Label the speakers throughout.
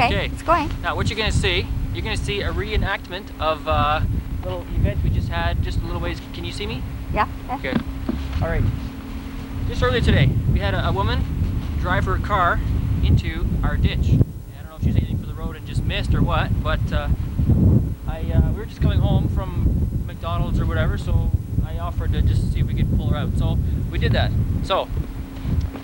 Speaker 1: Okay, it's going.
Speaker 2: Now what you're going to see, you're going to see a reenactment of a little event we just had just a little ways. Can you see me?
Speaker 1: Yeah.
Speaker 2: Okay. All right. Just earlier today, we had a woman drive her car into our ditch. I don't know if she was aiming for the road and just missed or what, but we were just coming home from McDonald's or whatever, so I offered to just see if we could pull her out. So we did that. So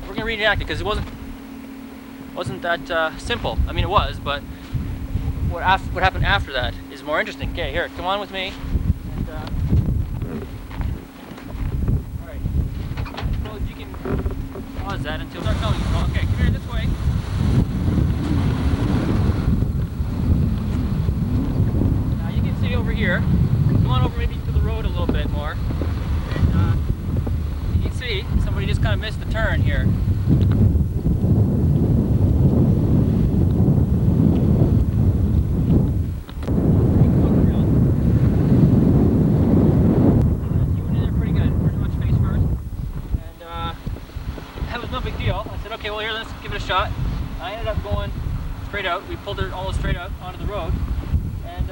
Speaker 2: we're going to reenact it because it wasn't that simple. I mean, it was, but what happened after that is more interesting. Okay, here, come on with me. And, all right. So you can pause that until they're coming. Okay, come here this way. Now you can see over here. Come on over maybe to the road a little bit more. And you can see somebody just kind of missed the turn here. Okay, well here, let's give it a shot. I ended up going straight out. We pulled her almost straight out onto the road, and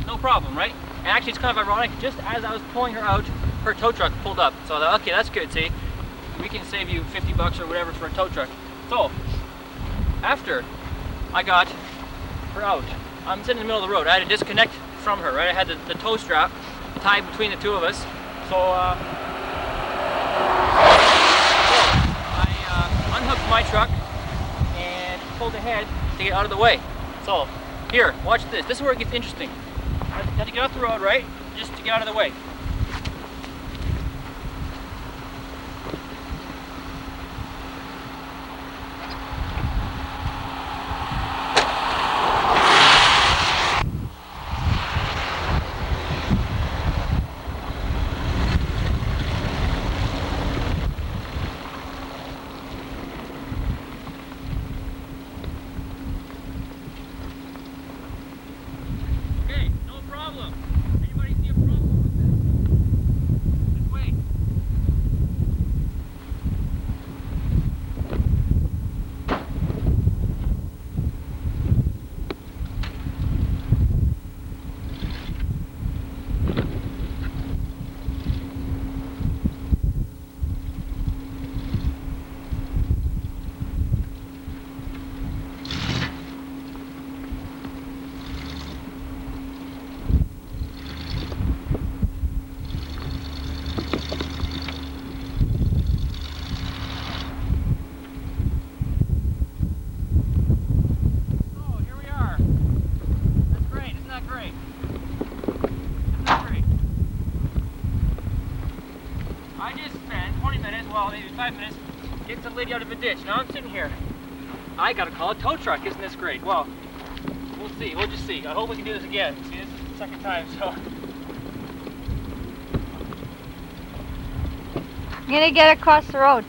Speaker 2: no problem, right? And actually, it's kind of ironic. Just as I was pulling her out, her tow truck pulled up. So I thought, okay, that's good. See, we can save you 50 bucks or whatever for a tow truck. So after I got her out, I'm sitting in the middle of the road. I had to disconnect from her, right? I had the tow strap tied between the two of us. So. Unhooked my truck and pulled ahead to get out of the way. So here, watch this. This is where it gets interesting. I had to get off the road, right? Just to get out of the way. I just spent 20 minutes, well maybe 5 minutes, getting some lady out of a ditch. Now I'm sitting here. I gotta call a tow truck. Isn't this great? Well, we'll see. We'll just see. I hope we can do this again. See, this is the second time, so.
Speaker 1: I'm gonna get across the road.